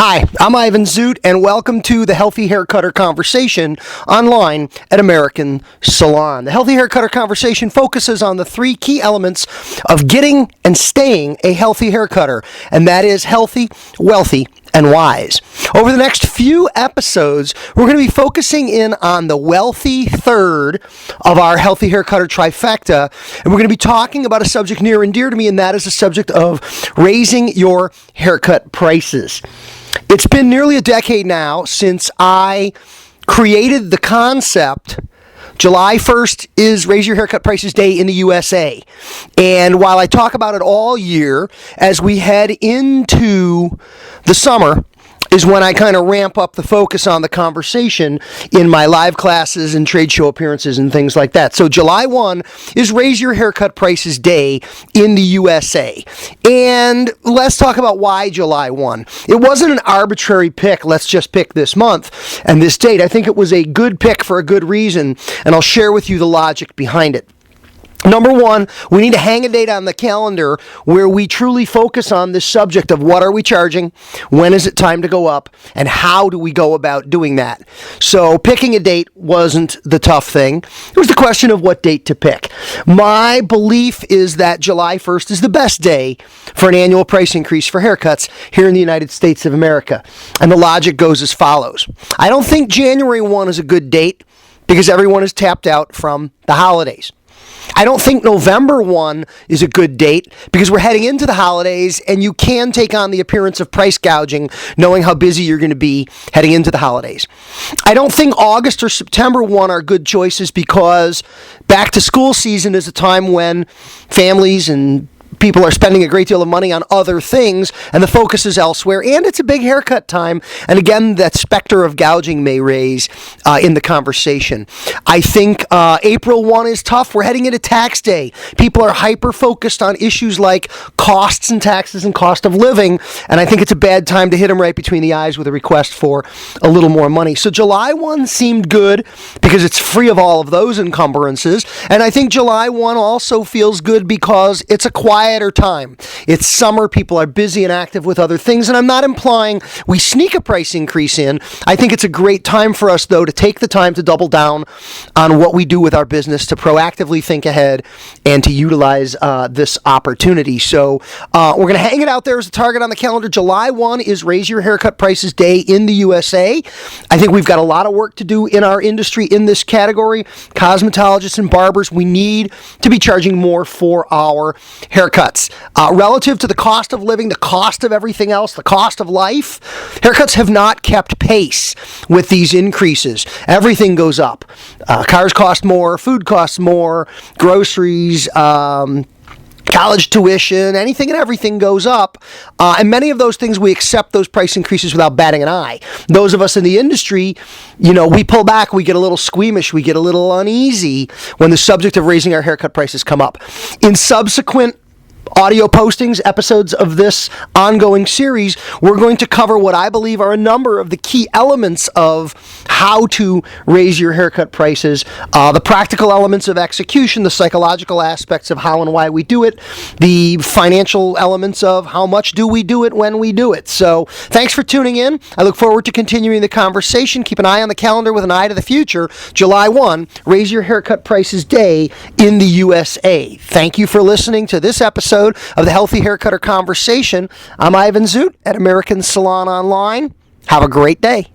Hi, I'm Ivan Zoot, and welcome to the Healthy Hair Cutter Conversation online at American Salon. The Healthy Hair Cutter Conversation focuses on the three key elements of getting and staying a healthy hair cutter, and that is healthy, wealthy, and wise. Over the next few episodes, we're going to be focusing in on the wealthy third of our Healthy Hair Cutter trifecta, and we're going to be talking about a subject near and dear to me, and that is the subject of raising your haircut prices. It's been nearly a decade now since I created the concept. July 1st is Raise Your Haircut Prices Day in the USA. And while I talk about it all year, as we head into the summer, is when I kind of ramp up the focus on the conversation in my live classes and trade show appearances and things like that. So July 1 is Raise Your Haircut Prices Day in the USA. And let's talk about why July 1. It wasn't an arbitrary pick, let's just pick this month and this date. I think it was a good pick for a good reason, and I'll share with you the logic behind it. Number one, we need to hang a date on the calendar where we truly focus on this subject of what are we charging, when is it time to go up, and how do we go about doing that. So picking a date wasn't the tough thing. It was the question of what date to pick. My belief is that July 1st is the best day for an annual price increase for haircuts here in the United States of America. And the logic goes as follows. I don't think January 1 is a good date because everyone is tapped out from the holidays. I don't think November 1 is a good date because we're heading into the holidays and you can take on the appearance of price gouging knowing how busy you're going to be heading into the holidays. I don't think August or September 1 are good choices because back to school season is a time when families and people are spending a great deal of money on other things, and the focus is elsewhere, and it's a big haircut time, and again, that specter of gouging may raise in the conversation. I think April 1 is tough. We're heading into tax day. People are hyper-focused on issues like costs and taxes and cost of living, and I think it's a bad time to hit them right between the eyes with a request for a little more money. So July 1 seemed good because it's free of all of those encumbrances, and I think July 1 also feels good because it's a quieter time. It's summer, people are busy and active with other things, and I'm not implying we sneak a price increase in. I think it's a great time for us, though, to take the time to double down on what we do with our business, to proactively think ahead, and to utilize this opportunity. So we're going to hang it out there as a target on the calendar. July 1 is Raise Your Haircut Prices Day in the USA. I think we've got a lot of work to do in our industry in this category. Cosmetologists and barbers, we need to be charging more for our haircuts. Relative to the cost of living, the cost of everything else, the cost of life, haircuts have not kept pace with these increases. Everything goes up. Cars cost more, food costs more, groceries, college tuition, anything and everything goes up. And many of those things, we accept those price increases without batting an eye. Those of us in the industry, we pull back, we get a little squeamish, we get a little uneasy when the subject of raising our haircut prices come up. In subsequent audio postings, episodes of this ongoing series, we're going to cover what I believe are a number of the key elements of how to raise your haircut prices, the practical elements of execution, the psychological aspects of how and why we do it, the financial elements of how much do we do it when we do it. So thanks for tuning in. I look forward to continuing the conversation. Keep an eye on the calendar with an eye to the future. July 1, Raise Your Haircut Prices Day in the USA. Thank you for listening to this episode of the Healthy Hair Cutter Conversation. I'm Ivan Zoot at American Salon Online. Have a great day.